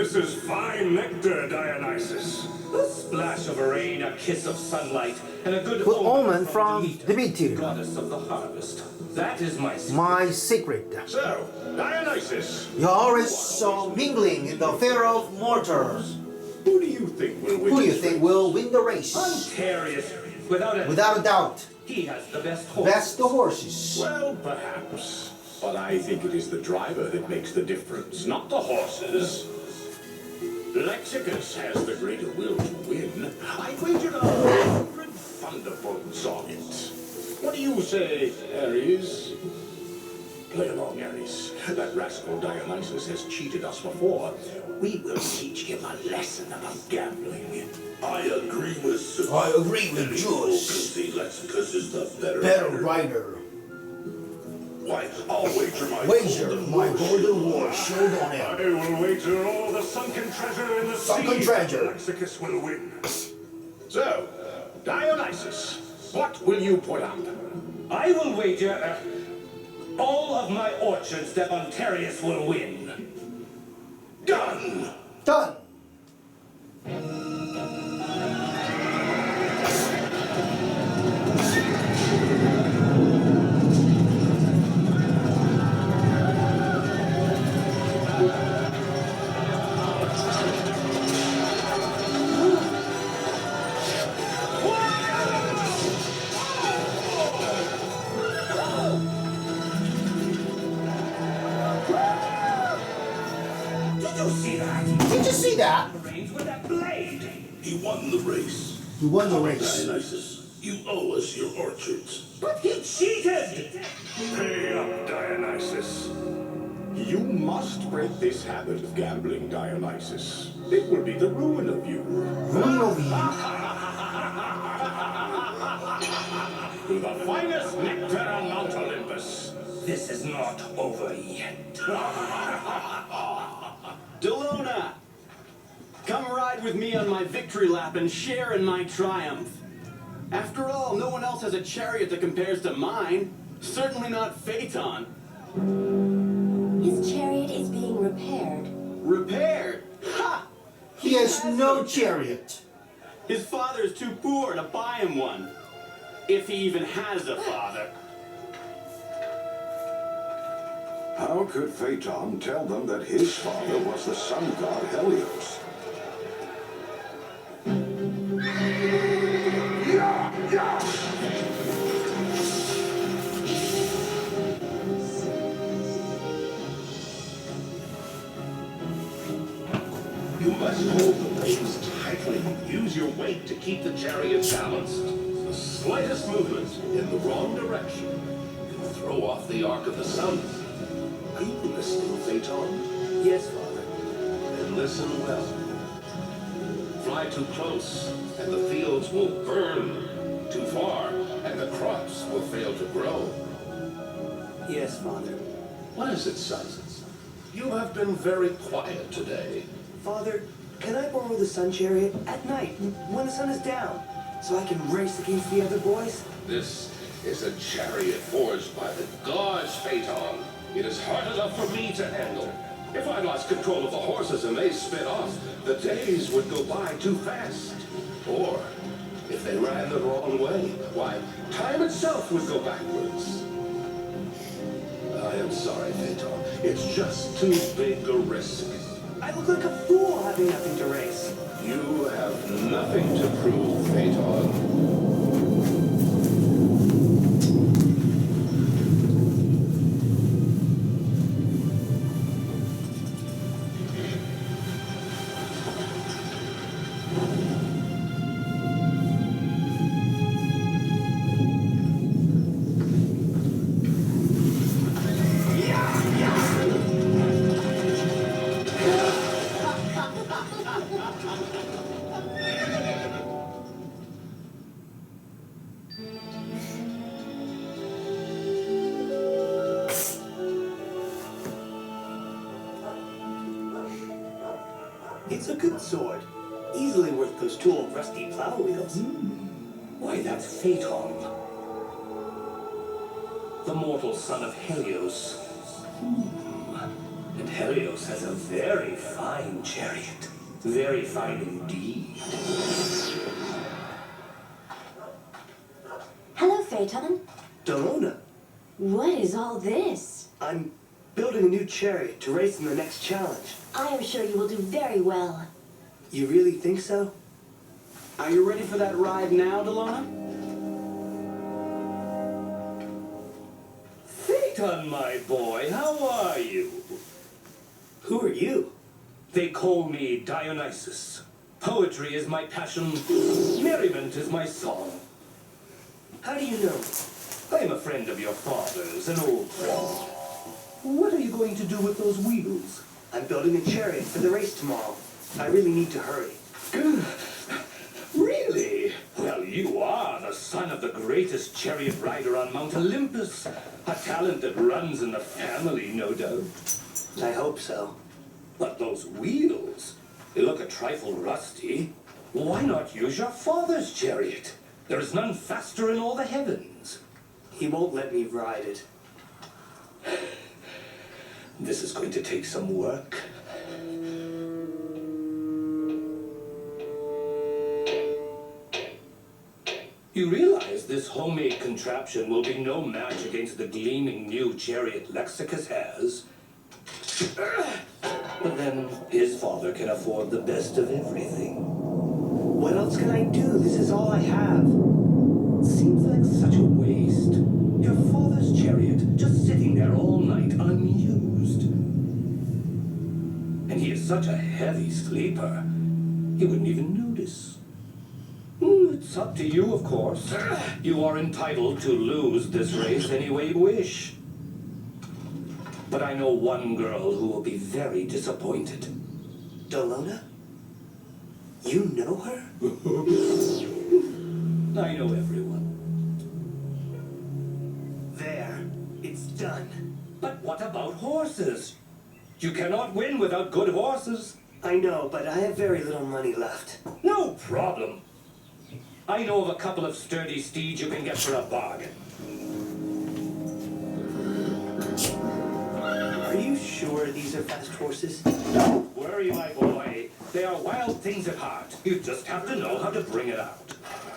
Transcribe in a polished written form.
This is fine nectar, Dionysus. A splash of rain, a kiss of sunlight, and a good omen from Demeter, goddess of the harvest. That is my secret. my secret. So, Dionysus, You're always mingling in the affair of mortals. who do you think will win? Who do you this think race? will win the race? Antarius, Without a doubt, he has the best horse. best the horses. Well, perhaps. But I think it is the driver that makes the difference, not the horses. Lexicus has the greater will to win. I wagered 100 thunderbolts on it. What do you say, Ares? Play along, Ares. That rascal Dionysus has cheated us before. We will teach him a lesson about gambling. I agree with Zeus. I agree with Zeus. See, Lexicus is the better rider. Why, I'll wager my golden horse shield on I him. will wager all the sunken treasure in the Sunken sea. treasure. Lexicus will win. So, Dionysus, what will you put up? I will wager all of my orchards that Antarius will win. Done! Done. Did you see that? Did you see that? Reigns with that blade. He won the race. He won the race. Dionysus, you owe us your orchards. But he cheated! Pay up, Dionysus. You must break this habit of gambling, Dionysus. It will be the ruin of you. Ruin of you. To the finest nectar on Mount Olympus. This is not over yet. Delona! Come ride with me on my victory lap and share in my triumph. After all, no one else has a chariot that compares to mine. Certainly not Phaeton. His chariot is being repaired. Repaired? Ha! He has no chariot. His father is too poor to buy him one. If he even has a father. How could Phaeton tell them that his father was the sun god Helios? You must hold the reins tightly. Use your weight to keep the chariot balanced. The slightest movement in the wrong direction can throw off the arc of the sun. Are you listening, Phaeton? Yes, father. Then listen well. Fly too close, and the fields will burn. Too far, and the crops will fail to grow. Yes, father. What is it, son? You have been very quiet today. Father, can I borrow the sun chariot at night when the sun is down so I can race against the other boys? This is a chariot forged by the gods, Phaeton. It is hard enough for me to handle. If I lost control of the horses and they sped off, the days would go by too fast. Or, if they ran the wrong way, why, time itself would go backwards. I am sorry, Phaeton. It's just too big a risk. I look like a fool having nothing to race. You have nothing to prove, Phaeton. It's a good sword. Easily worth those 2 old rusty plow wheels. Why, that's Phaeton. The mortal son of Helios. And Helios has a very fine chariot. Very fine indeed. Hello, Phaeton. Delona, What is all this? I'm building a new chariot to race in the next challenge. I am sure you will do very well. You really think so? Are you ready for that ride now, Delona? Phaeton, my boy, how are you? Who are you? They call me Dionysus. Poetry is my passion. Merriment is my song. How do you know? I am a friend of your father's, an old friend. What are you going to do with those wheels? I'm building a chariot for the race tomorrow. I really need to hurry. Really? Well, you are the son of the greatest chariot rider on Mount Olympus. A talent that runs in the family, no doubt. I hope so. But those wheels, they look a trifle rusty. Why not use your father's chariot? There is none faster in all the heavens. He won't let me ride it. This is going to take some work. You realize this homemade contraption will be no match against the gleaming new chariot Lexicus has. But then his father can afford the best of everything. What else can I do? This is all I have. Seems like such a waste. Your father's chariot just sitting there all night unused. And he is such a heavy sleeper, he wouldn't even notice. It's up to you, of course. You are entitled to lose this race any way you wish. But I know one girl who will be very disappointed. Delona? You know her? I know everyone. There. It's done. But what about horses? You cannot win without good horses. I know, but I have very little money left. No problem. I know of a couple of sturdy steeds you can get for a bargain. Are you sure these are fast horses? Don't worry, my boy. They are wild things at heart. You just have to know how to bring it out.